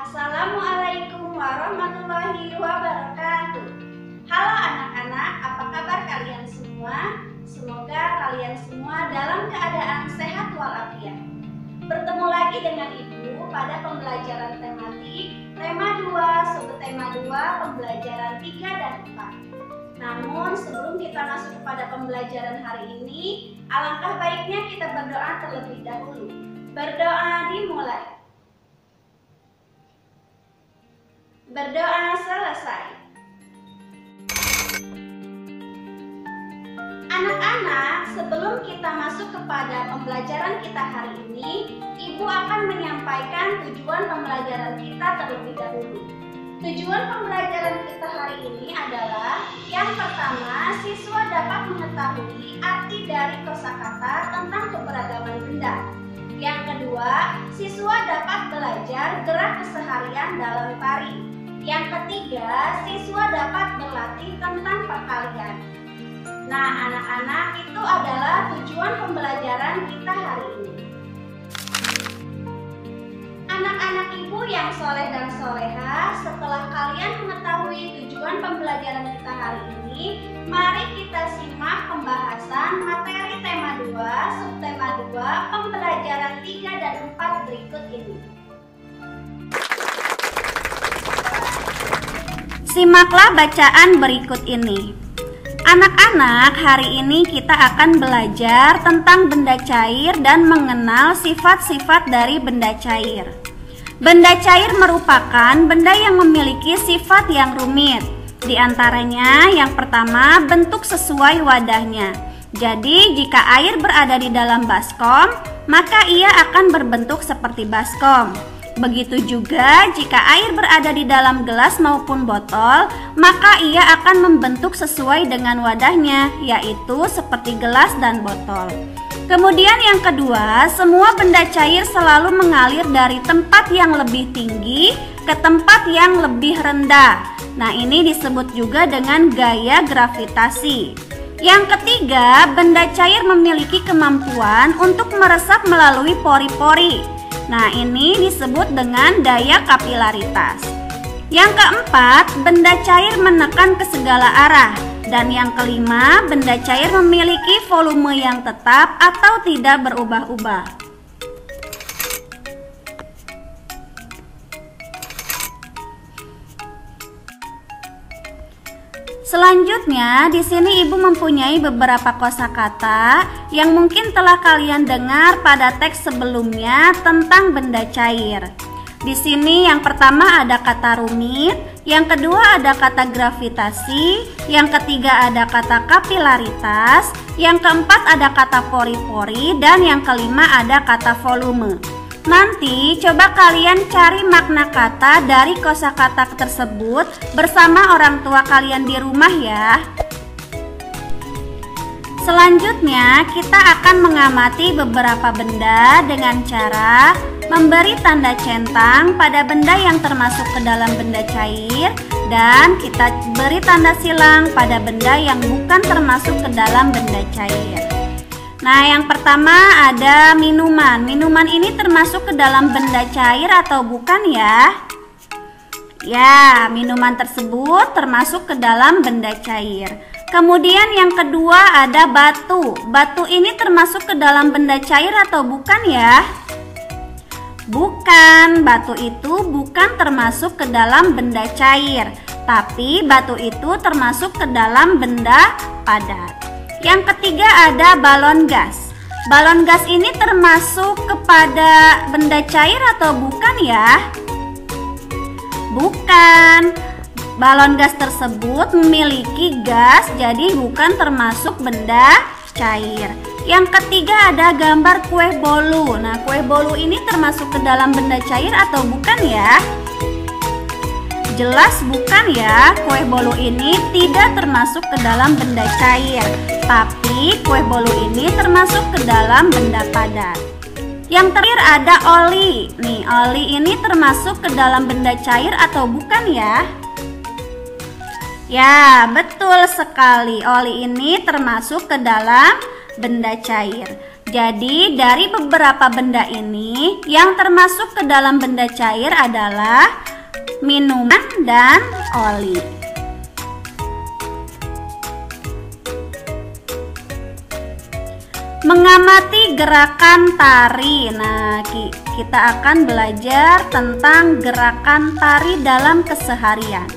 Assalamualaikum warahmatullahi wabarakatuh. Halo anak-anak, apa kabar kalian semua? Semoga kalian semua dalam keadaan sehat walafiat. Bertemu lagi dengan Ibu pada pembelajaran tematik tema 2, subtema 2, pembelajaran 3 dan 4. Namun sebelum kita masuk kepada pembelajaran hari ini, alangkah baiknya kita berdoa terlebih dahulu. Berdoa dimulai. Berdoa selesai. Anak-anak, sebelum kita masuk kepada pembelajaran kita hari ini, Ibu akan menyampaikan tujuan pembelajaran kita terlebih dahulu. Tujuan pembelajaran kita hari ini adalah yang pertama, siswa dapat mengetahui arti dari kosakata tentang keberagaman benda. Yang kedua, siswa dapat belajar gerak keseharian dalam tari. Yang ketiga, siswa dapat berlatih tentang perkalian. Nah, anak-anak, itu adalah tujuan pembelajaran kita hari ini. Anak-anak Ibu yang soleh dan soleha, setelah kalian mengetahui tujuan pembelajaran kita hari ini, mari kita simak pembahasan materi tema 2, subtema 2, pembelajaran 3 dan 4 berikut ini. Simaklah bacaan berikut ini. Anak-anak, hari ini kita akan belajar tentang benda cair dan mengenal sifat-sifat dari benda cair. Benda cair merupakan benda yang memiliki sifat yang rumit. Di antaranya, yang pertama, bentuk sesuai wadahnya. Jadi, jika air berada di dalam baskom, maka ia akan berbentuk seperti baskom. Begitu juga jika air berada di dalam gelas maupun botol, maka ia akan membentuk sesuai dengan wadahnya, yaitu seperti gelas dan botol. Kemudian yang kedua, semua benda cair selalu mengalir dari tempat yang lebih tinggi ke tempat yang lebih rendah. Nah, ini disebut juga dengan gaya gravitasi. Yang ketiga, benda cair memiliki kemampuan untuk meresap melalui pori-pori. Nah, ini disebut dengan daya kapilaritas. Yang keempat, benda cair menekan ke segala arah. Dan yang kelima, benda cair memiliki volume yang tetap atau tidak berubah-ubah. Selanjutnya, di sini Ibu mempunyai beberapa kosakata yang mungkin telah kalian dengar pada teks sebelumnya tentang benda cair. Di sini yang pertama ada kata rumit, yang kedua ada kata gravitasi, yang ketiga ada kata kapilaritas, yang keempat ada kata pori-pori, dan yang kelima ada kata volume. Nanti coba kalian cari makna kata dari kosakata tersebut bersama orang tua kalian di rumah ya. Selanjutnya kita akan mengamati beberapa benda dengan cara memberi tanda centang pada benda yang termasuk ke dalam benda cair, dan kita beri tanda silang pada benda yang bukan termasuk ke dalam benda cair. Nah, yang pertama ada minuman. Minuman ini termasuk ke dalam benda cair atau bukan ya? Ya, minuman tersebut termasuk ke dalam benda cair. Kemudian yang kedua ada batu. Batu ini termasuk ke dalam benda cair atau bukan ya? Bukan, batu itu bukan termasuk ke dalam benda cair, tapi batu itu termasuk ke dalam benda padat. Yang ketiga ada balon gas. Balon gas ini termasuk kepada benda cair atau bukan ya? Bukan. Balon gas tersebut memiliki gas, jadi bukan termasuk benda cair. Yang ketiga ada gambar kue bolu. Nah, kue bolu ini termasuk ke dalam benda cair atau bukan ya? Jelas bukan ya, kue bolu ini tidak termasuk ke dalam benda cair, tapi kue bolu ini termasuk ke dalam benda padat. Yang terakhir ada oli. Nih, oli ini termasuk ke dalam benda cair atau bukan ya? Ya, betul sekali. Oli ini termasuk ke dalam benda cair. Jadi, dari beberapa benda ini, yang termasuk ke dalam benda cair adalah minuman dan oli. Mengamati gerakan tari. Nah, kita akan belajar tentang gerakan tari dalam keseharian.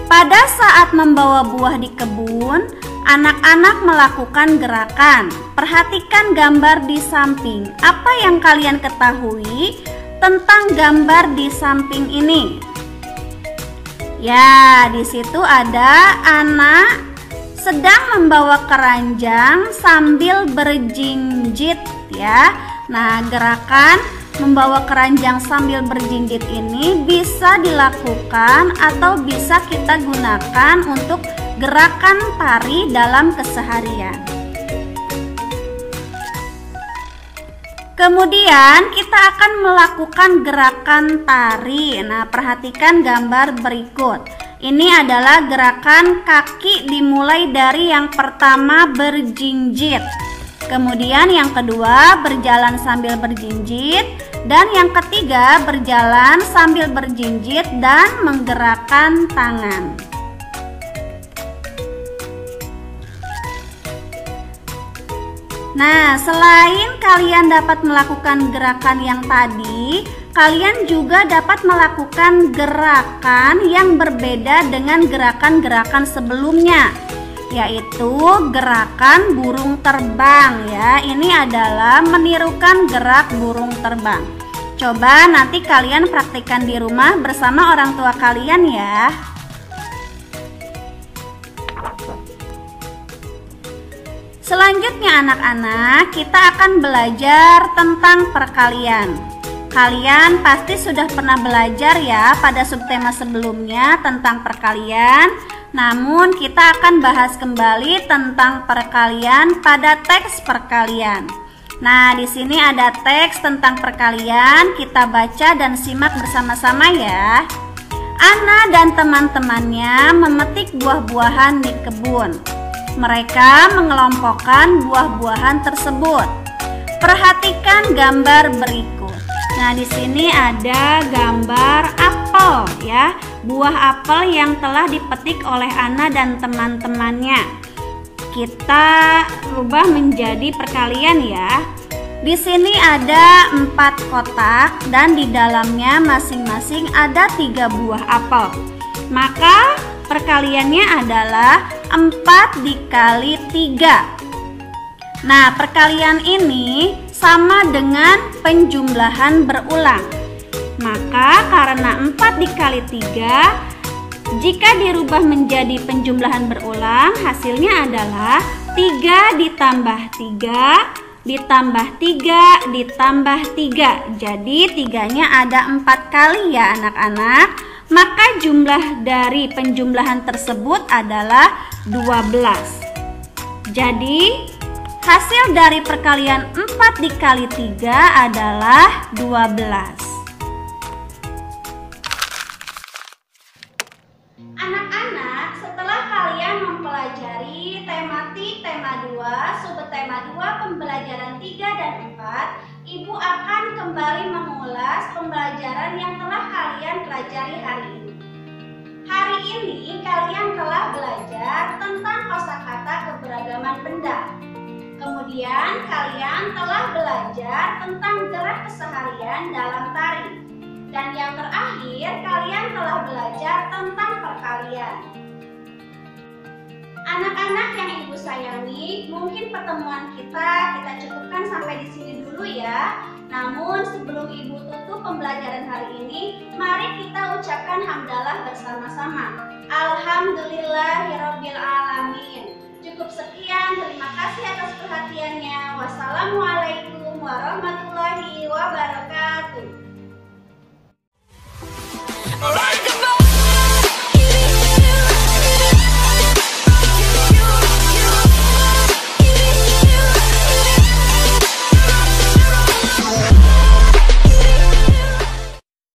Pada saat membawa buah di kebun, anak-anak melakukan gerakan. Perhatikan gambar di samping. Apa yang kalian ketahui tentang gambar di samping ini? Ya, di situ ada anak sedang membawa keranjang sambil berjinjit ya. Nah, gerakan membawa keranjang sambil berjinjit ini bisa dilakukan atau bisa kita gunakan untuk gerakan tari dalam keseharian. Kemudian kita akan melakukan gerakan tari. Nah, perhatikan gambar berikut. Ini adalah gerakan kaki dimulai dari yang pertama berjinjit. Kemudian yang kedua berjalan sambil berjinjit. Dan yang ketiga berjalan sambil berjinjit dan menggerakkan tangan. Nah, selain kalian dapat melakukan gerakan yang tadi, kalian juga dapat melakukan gerakan yang berbeda dengan gerakan-gerakan sebelumnya, yaitu gerakan burung terbang ya. Ini adalah menirukan gerak burung terbang. Coba nanti kalian praktikkan di rumah bersama orang tua kalian ya. Selanjutnya anak-anak, kita akan belajar tentang perkalian. Kalian pasti sudah pernah belajar ya pada subtema sebelumnya tentang perkalian. Namun kita akan bahas kembali tentang perkalian pada teks perkalian. Nah, di sini ada teks tentang perkalian. Kita baca dan simak bersama-sama ya. Ana dan teman-temannya memetik buah-buahan di kebun. Mereka mengelompokkan buah-buahan tersebut. Perhatikan gambar berikut. Nah, di sini ada gambar apel ya. Buah apel yang telah dipetik oleh Ana dan teman-temannya. Kita rubah menjadi perkalian ya. Di sini ada 4 kotak dan di dalamnya masing-masing ada 3 buah apel. Maka perkaliannya adalah 4 dikali 3. Nah, perkalian ini sama dengan penjumlahan berulang. Maka karena 4 dikali 3, jika dirubah menjadi penjumlahan berulang, hasilnya adalah 3 ditambah 3 ditambah 3 ditambah 3. Jadi 3-nya ada 4 kali ya anak-anak. Maka jumlah dari penjumlahan tersebut adalah 12. Jadi hasil dari perkalian 4 dikali 3 adalah 12. Anak-anak, setelah kalian mempelajari tematik tema 2, subtema 2, pembelajaran 3 dan 4, Ibu akan kembali mengulas pembelajaran yang telah kalian pelajari hari ini. Hari ini kalian telah belajar tentang kosakata keberagaman benda. Kemudian kalian telah belajar tentang gerak keseharian dalam tari. Dan yang terakhir kalian telah belajar tentang perkalian. Anak-anak yang Ibu sayangi, mungkin pertemuan kita cukupkan sampai di sini dulu ya. Namun sebelum Ibu tutup pembelajaran hari ini, mari kita ucapkan hamdalah bersama-sama. Alhamdulillahirabbil alamin. Cukup sekian, terima kasih atas perhatiannya. Wassalamualaikum warahmatullahi wabarakatuh.